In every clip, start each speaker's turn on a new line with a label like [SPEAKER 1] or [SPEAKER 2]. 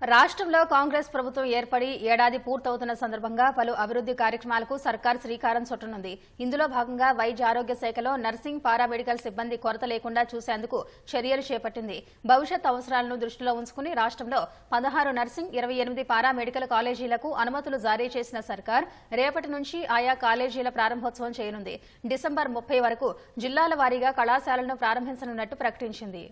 [SPEAKER 1] రాష్ట్రంలో కాంగ్రెస్ ప్రభుత్వం ఏర్పడి ఏడాది పూర్తవుతున్న సందర్భంగా పలు అభివృద్ది కార్యక్రమాలకు సర్కార్ శ్రీకారం చుట్టనుంది. ఇందులో భాగంగా వైద్య ఆరోగ్య శాఖలో నర్సింగ్, పారామెడికల్ సిబ్బంది కొరత లేకుండా చూసేందుకు చర్యలు చేపట్టింది. భవిష్యత్ అవసరాలను దృష్టిలో ఉంచుకుని రాష్ట్రంలో 16 నర్సింగ్, 28 పారామెడికల్ కాలేజీలకు అనుమతులు జారీ చేసిన సర్కార్ రేపటి నుంచి ఆయా కాలేజీల ప్రారంభోత్సవం చేయనుంది. డిసెంబర్ 30 వరకు జిల్లాల వారీగా కళాశాలను ప్రారంభించనున్నట్టు ప్రకటించింది.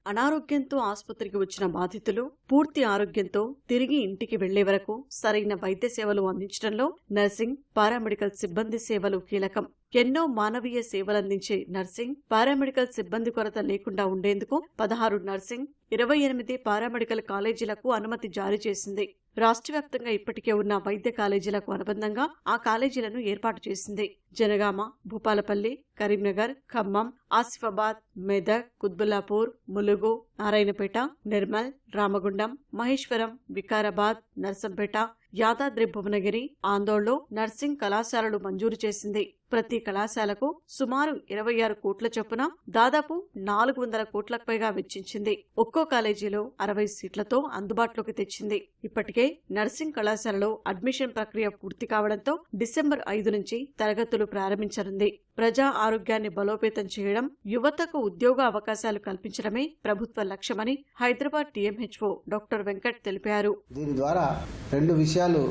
[SPEAKER 2] అనారోగ్యంతో ఆసుపత్రికి వచ్చిన బాధితులు పూర్తి ఆరోగ్యంతో తిరిగి ఇంటికి వెళ్లే వరకు సరైన వైద్య సేవలు అందించడంలో నర్సింగ్, పారామెడికల్ సిబ్బంది సేవలు కీలకం. ఎన్నో మానవీయ సేవలందించే నర్సింగ్, పారామెడికల్ సిబ్బంది కొరత లేకుండా ఉండేందుకు 16 నర్సింగ్, 28 పారామెడికల్ కాలేజీలకు అనుమతి జారీ చేసింది. రాష్ట్ర వ్యాప్తంగా ఇప్పటికే ఉన్న వైద్య కాలేజీలకు అనుబంధంగా ఆ కాలేజీలను ఏర్పాటు చేసింది. జనగామ, భూపాలపల్లి, కరీంనగర్, ఖమ్మం, ఆసిఫాబాద్, మెదక్, కుత్బుల్లాపూర్, ములుగు, నారాయణపేట, నిర్మల్, రామగుండం, మహేశ్వరం, వికారాబాద్, నర్సంపేట, యాదాద్రి భువనగిరి, ఆందోళనలో నర్సింగ్ కళాశాలలు మంజూరు చేసింది. ప్రతి కళాశాలకు సుమారు 26 కోట్ల చొప్పున దాదాపు 400 కోట్లకు పైగా వెచ్చించింది. ఒక్కో కాలేజీలో 60 సీట్లతో అందుబాటులోకి తెచ్చింది. ఇప్పటికే నర్సింగ్ కళాశాలలో అడ్మిషన్ ప్రక్రియ పూర్తి కావడంతో డిసెంబర్ 5 నుంచి తరగతులు ప్రారంభించనుంది. ప్రజా ఆరోగ్యాన్ని బలోపేతం చేయడం, యువతకు ఉద్యోగ అవకాశాలు కల్పించడమే ప్రభుత్వ లక్ష్యమని హైదరాబాద్ టీఎంహెచ్ఓ డాక్టర్ వెంకట్ తెలిపారు.
[SPEAKER 3] దీని ద్వారా 2 విషయాలు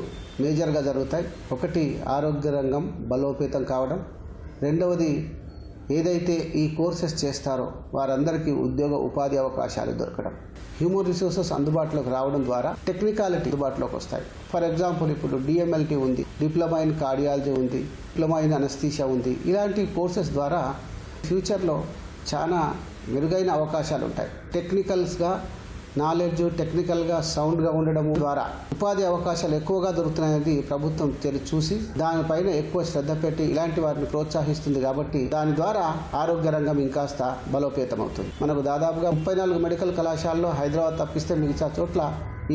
[SPEAKER 3] మేజర్గా జరుగుతాయి. ఒకటి, ఆరోగ్య రంగం బలోపేతం కావడం. రెండవది, ఏదైతే ఈ కోర్సెస్ చేస్తారో వారందరికీ ఉపాధి అవకాశాలు దొరకడం. హ్యూమన్ రిసోర్సెస్ అందుబాటులోకి రావడం ద్వారా టెక్నికాలిటీ అందుబాటులోకి వస్తాయి. ఫర్ ఎగ్జాంపుల్, ఇప్పుడు డిఎంఎల్టీ ఉంది, డిప్లొమా ఇన్ కార్డియాలజీ ఉంది, డిప్లొమా ఇన్ అనస్థీషియా ఉంది. ఇలాంటి కోర్సెస్ ద్వారా ఫ్యూచర్లో చాలా మెరుగైన అవకాశాలు ఉంటాయి. టెక్నికల్స్గా నాలెడ్జ్, టెక్నికల్గా సౌండ్గా ఉండడం ద్వారా ఉపాధి అవకాశాలు ఎక్కువగా దొరుకుతున్నాయని ప్రభుత్వం చూసి దానిపైన ఎక్కువ శ్రద్ధ పెట్టి ఇలాంటి వారిని ప్రోత్సహిస్తుంది. కాబట్టి దాని ద్వారా ఆరోగ్య రంగం ఇంకాస్త బలోపేతం అవుతుంది. మనకు దాదాపుగా 34 మెడికల్ కళాశాలలో హైదరాబాద్ తప్పిస్తే మిగతా చోట్ల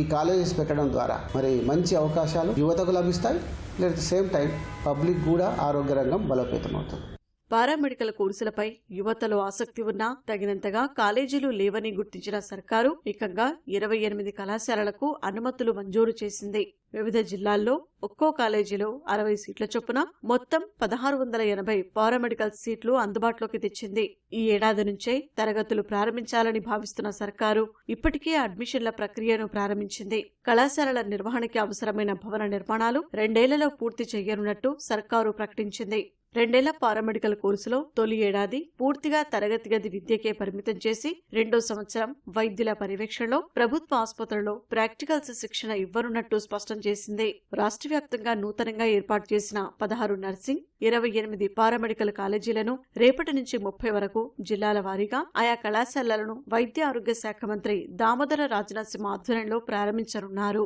[SPEAKER 3] ఈ కాలేజెస్ పెట్టడం ద్వారా మరి మంచి అవకాశాలు యువతకు లభిస్తాయి. At the same time public కూడా ఆరోగ్య రంగం బలోపేతం అవుతుంది.
[SPEAKER 2] పారామెడికల్ కోర్సులపై యువతలో ఆసక్తి ఉన్నా తగినంతగా కాలేజీలు లేవని గుర్తించిన సర్కారు ఏకంగా 28 కళాశాలలకు అనుమతులు మంజూరు చేసింది. వివిధ జిల్లాల్లో ఒక్కో కాలేజీలో 60 సీట్ల చొప్పున మొత్తం 1680 పారామెడికల్ సీట్లు అందుబాటులోకి తెచ్చింది. ఈ ఏడాది నుంచే తరగతులు ప్రారంభించాలని భావిస్తున్న సర్కారు ఇప్పటికే అడ్మిషన్ల ప్రక్రియను ప్రారంభించింది. కళాశాలల నిర్వహణకి అవసరమైన భవన నిర్మాణాలు 2 ఏళ్లలో పూర్తి చేయనున్నట్టు సర్కారు ప్రకటించింది. 2 ఏళ్ల పారామెడికల్ కోర్సులో తొలి ఏడాది పూర్తిగా తరగతి గది విద్యకే పరిమితం చేసి 2వ సంవత్సరం వైద్యుల పర్యవేక్షణలో ప్రభుత్వ ఆసుపత్రుల్లో ప్రాక్టికల్స్ శిక్షణ ఇవ్వనున్నట్టు స్పష్టం చేసింది. రాష్ట్ర వ్యాప్తంగా నూతనంగా ఏర్పాటు చేసిన 16 నర్సింగ్, 28 పారామెడికల్ కాలేజీలను రేపటి నుంచి 30 వరకు జిల్లాల వారీగా ఆయా కళాశాలలను వైద్య ఆరోగ్య శాఖ మంత్రి దామోదర రాజనరసింహ ఆధ్వర్యంలో ప్రారంభించనున్నారు.